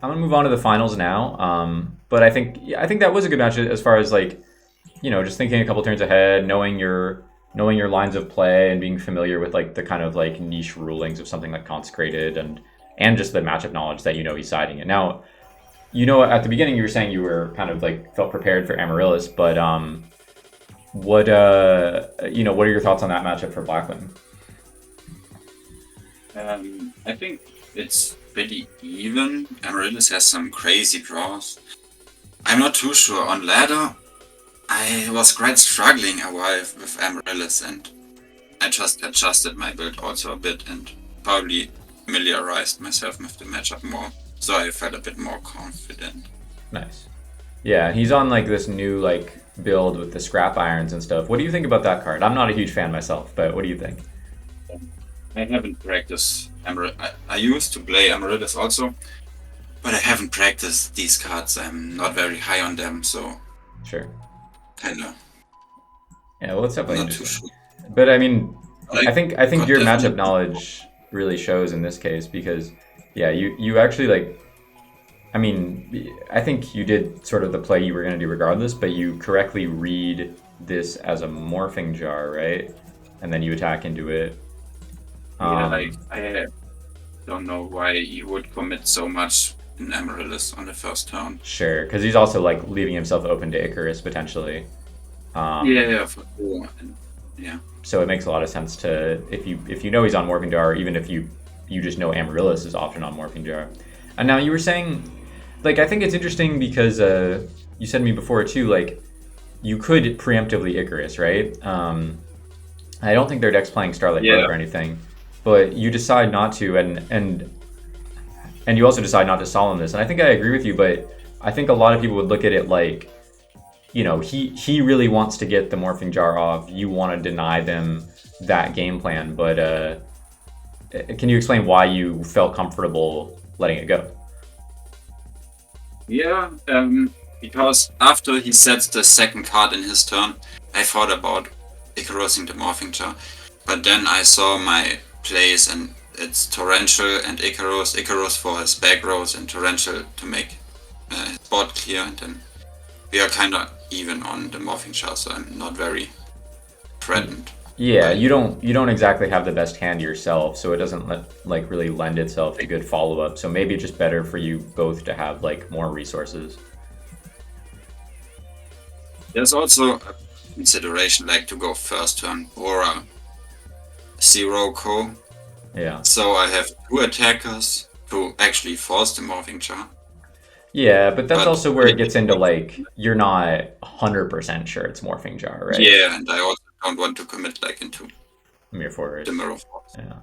I'm gonna move on to the finals now. But I think that was a good match as far as like, just thinking a couple turns ahead, knowing your lines of play and being familiar with like the kind of like niche rulings of something like consecrated and just the matchup knowledge that he's siding it. Now, at the beginning you were saying you were kind of like felt prepared for Amaryllis, but what are your thoughts on that matchup for Blackwing? I think it's pretty even. Amaryllis has some crazy draws. I'm not too sure. On ladder, I was quite struggling a while with Amaryllis, and I just adjusted my build also a bit and probably familiarized myself with the matchup more. So I felt a bit more confident. Nice. Yeah, he's on like this new like build with the scrap irons and stuff. What do you think about that card? I'm not a huge fan myself, but what do you think? I haven't practiced Amaryllis. I used to play Amaryllis also, but I haven't practiced these cards. I'm not very high on them, so Sure. kinda Yeah, well, it's definitely not too interesting. sure. But I mean, I I think got your matchup definitely. knowledge really shows in this case because, yeah, you actually like. I mean, I think you did sort of the play you were going to do regardless, but you correctly read this as a morphing jar, right? And then you attack into it. Yeah, Um, I don't know why you would commit so much in Amaryllis on the first turn. sure, because he's also like leaving himself open to Icarus potentially. Yeah, Um, yeah, for sure. And, yeah. so it makes a lot of sense to if you know he's on morphing jar, or even if you just know Amaryllis is often on morphing jar. And now you were saying, like, I think it's interesting because you said to me before too, like you could preemptively Icarus, right? I don't think their deck's playing Starlight Growth Yeah. or anything, but you decide not to, and you also decide not to solemn this. And I think I agree with you, but I think a lot of people would look at it like, he really wants to get the morphing jar off. You want to deny them that game plan, but can you explain why you felt comfortable letting it go? Yeah, because after he sets the second card in his turn, I thought about Icarusing the Morphing Jar. But then I saw my plays and it's Torrential and Icarus. Icarus for his back rows and Torrential to make his board clear. And then we are kind of even on the Morphing Jar, so I'm not very threatened Yeah, by you it. don't exactly have the best hand yourself, so it doesn't really lend itself to good follow up. So maybe it's just better for you both to have like more resources. There's also a consideration like to go first turn or a zero co. Yeah. So I have two attackers to actually force the Morphing Jar. Yeah, but that's But also where it gets into like you're not 100% sure it's morphing jar, right? yeah, and I also don't want to commit like into Mere the forwards. Mirror Force Yeah,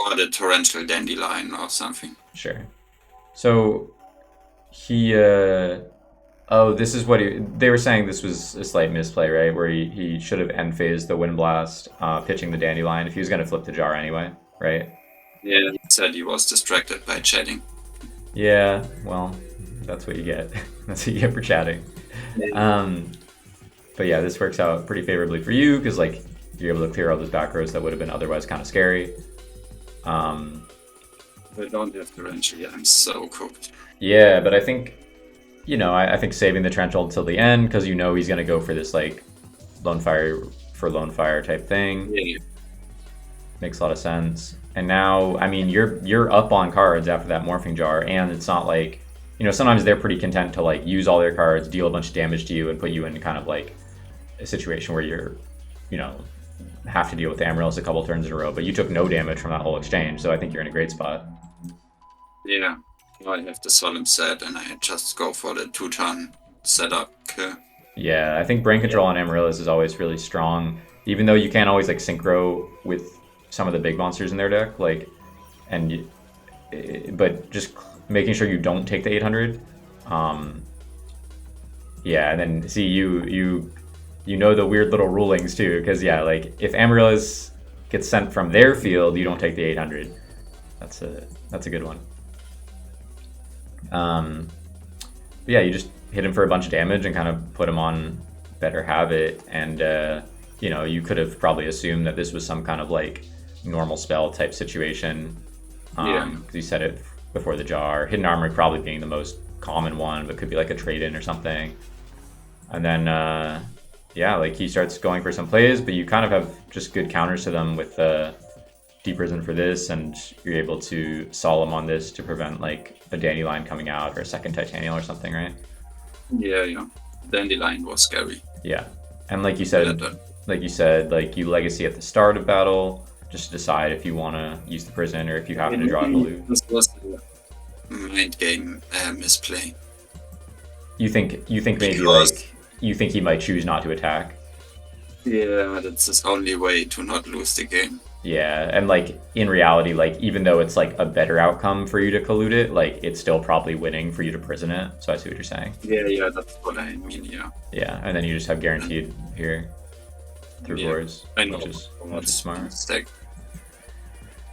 or the Torrential Dandelion or something. sure. So he oh, this is what they were saying this was a slight misplay, right? Where he should have end phased the wind blast, pitching the dandelion if he was gonna flip the jar anyway, right? Yeah, he said he was distracted by chatting. Yeah, well, that's what you get. That's what you get for chatting. Um, but yeah, this works out pretty favorably for you because like you're able to clear all those back rows that would have been otherwise kind of scary. Um, I don't have Torrential. Yeah, I'm so cooked. yeah, but I think I think saving the trench until the end because he's gonna go for this like lone fire for lone fire type thing Yeah, makes a lot of sense. And now, I mean, you're up on cards after that morphing jar, and it's not like sometimes they're pretty content to like use all their cards, deal a bunch of damage to you, and put you in kind of like a situation where you're you know have to deal with Amaryllis a couple turns in a row. But you took no damage from that whole exchange, so I think you're in a great spot. yeah. Now I have the Solemn set and I just go for the two-turn setup kill. Yeah, I think brain control on Amaryllis is always really strong, even though you can't always like synchro with some of the big monsters in their deck, like, but just making sure you don't take the 800. Um, yeah, and then see you know the weird little rulings too, because yeah, like if Amaryllis gets sent from their field, you don't take the 800. That's a good one. Um, but yeah, you just hit him for a bunch of damage and kind of put him on better habit, and you could have probably assumed that this was some kind of like normal spell type situation. Yeah. 'Cause you said it before the jar. Hidden Armory probably being the most common one, but could be like a trade-in or something. And then, yeah, like he starts going for some plays, but you kind of have just good counters to them with Deep Prison for this, and you're able to Solemn on this to prevent like a Dandelion coming out or a second Titanial or something, right? Yeah. Dandelion was scary. Yeah, and like you said, like you Legacy at the start of battle, just to decide if you want to use the prison or if you happen to draw a loot. This was a mind game misplay. You think maybe Because- like you think he might choose not to attack? Yeah, that's his only way to not lose the game. Yeah, and like in reality, like even though it's like a better outcome for you to collude it, like it's still probably winning for you to prison it. So I see what you're saying. Yeah, that's what I mean. Yeah. Yeah, and then you just have guaranteed here through boards, I know. which is smart. Stack.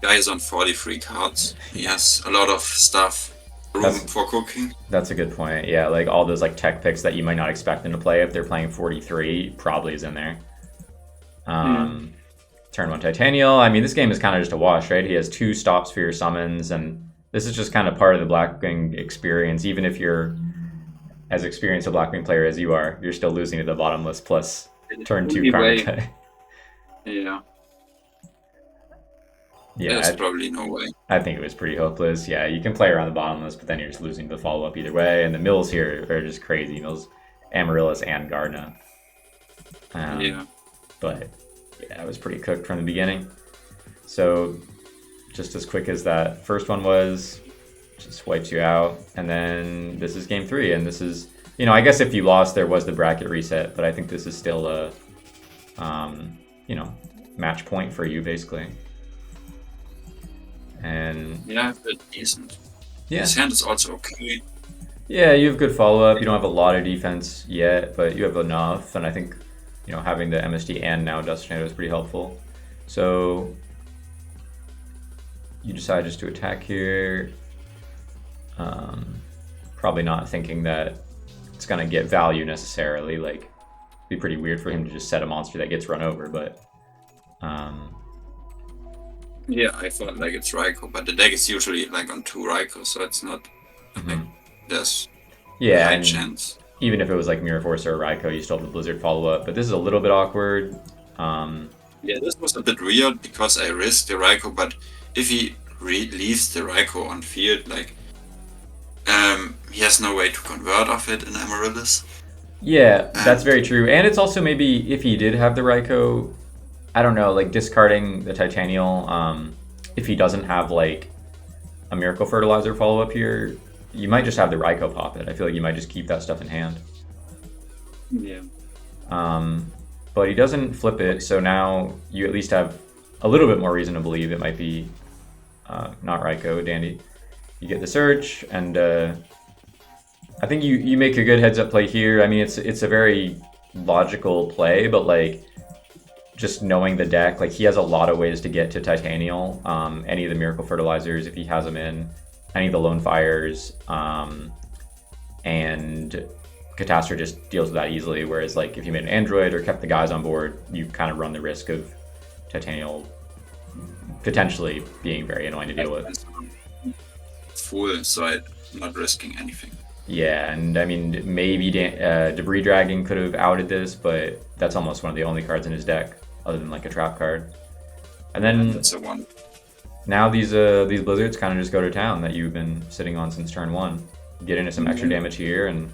Guy is on 43 cards. He has a lot of stuff. Room for cooking. That's a good point. Yeah, like all those like tech picks that you might not expect them to play if they're playing 43 probably is in there. Turn 1 Titanial. I mean, this game is kind of just a wash, right? He has 2 stops for your summons, and this is just kind of part of the Blackwing experience. Even if you're as experienced a Blackwing player as you are, you're still losing to the bottomless plus turn 2 Karma. Yeah. Yeah, there's probably no way. I think it was pretty hopeless. Yeah, you can play around the bottomless, but then you're just losing the follow-up either way. And the mills here are just crazy. Mills, Amaryllis, and Gardna. Yeah. But yeah, it was pretty cooked from the beginning. So just as quick as that first one was, just wipes you out. And then this is game 3. And this is, you know, I guess if you lost, there was the bracket reset. But I think this is still a, you know, match point for you, basically. And yeah, but decent. Yeah. His hand is also okay. Yeah, you have good follow-up. You don't have a lot of defense yet, but you have enough. And I think, you know, having the MSD and now Dust Tornado is pretty helpful. So you decide just to attack here. Probably not thinking that it's going to get value necessarily. Like, it'd be pretty weird for him to just set a monster that gets run over, but... yeah, I thought like it's Raikou, but the deck is usually like on 2 Raikou, so it's not like there's a high chance. Even if it was like Mirror Force or Raikou, you still have the Blizzard follow-up, but this is a little bit awkward. Yeah, this was a bit weird because I risked the Raikou, but if he leaves the Raikou on field, like he has no way to convert off it in Amaryllis. Yeah, that's very true. And it's also maybe if he did have the Raikou, I don't know, like discarding the Titanial, if he doesn't have like a Miracle Fertilizer follow-up here, you might just have the Raikou pop it. I feel like you might just keep that stuff in hand. Yeah. But he doesn't flip it, so now you at least have a little bit more reason to believe it might be not Raikou, Dandy. You get the search, and I think you make a good heads-up play here. I mean, it's a very logical play, but like just knowing the deck, like he has a lot of ways to get to Titanial. Any of the Miracle Fertilizers, if he has them in, any of the Lone Fires, and Catastrophe just deals with that easily. Whereas like if you made an Android or kept the guys on board, you kind of run the risk of Titanial potentially being very annoying to deal with. It's full, so I'm not risking anything. Yeah, and I mean, maybe Debris Dragon could have outed this, but that's almost one of the only cards in his deck, other than like a trap card. And then that's a one. Now these Blizzards kind of just go to town that you've been sitting on since turn 1. Get into some extra damage here, and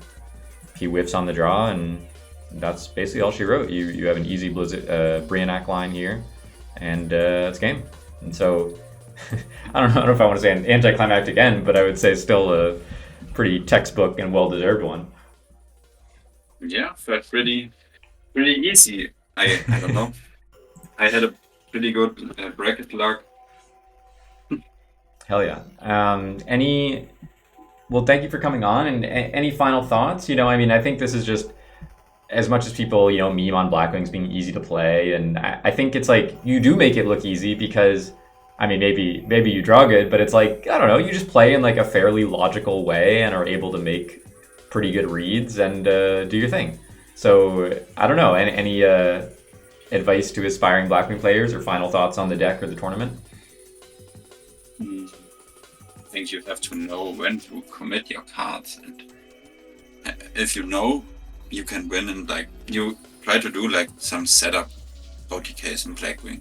he whiffs on the draw, and that's basically all she wrote. You have an easy Blizzard Brionac line here, and it's game. And so, I don't know if I want to say an anticlimactic end, but I would say still a pretty textbook and well-deserved one. Yeah, felt pretty easy. I don't know. I had a pretty good bracket luck. Hell yeah. Well, thank you for coming on, and any final thoughts? You know, I mean, I think this is just, as much as people, you know, meme on Blackwings being easy to play, and I think it's like, you do make it look easy because, I mean, maybe you draw good, but it's like, I don't know, you just play in like a fairly logical way and are able to make pretty good reads and do your thing. So, I don't know, any advice to aspiring Blackwing players or final thoughts on the deck or the tournament? think you have to know when to commit your cards, and if you know, you can win, and like you try to do like some setup OTKs in Blackwing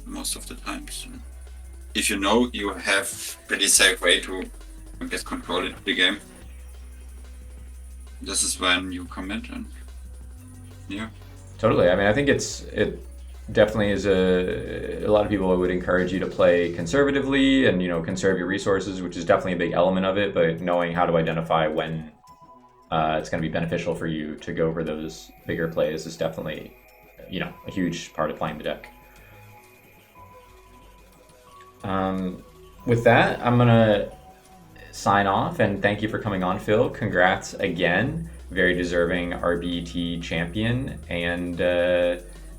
most of the times. If you know, you have pretty safe way to get control into the game. This is when you commit, and yeah. Totally. I mean, I think it definitely is a lot of people would encourage you to play conservatively and, you know, conserve your resources, which is definitely a big element of it, but knowing how to identify when it's going to be beneficial for you to go for those bigger plays is definitely, you know, a huge part of playing the deck. With that, I'm going to sign off and thank you for coming on, Phil. Congrats again. Very deserving RBET champion, and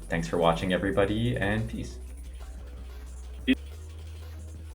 thanks for watching, everybody, and peace.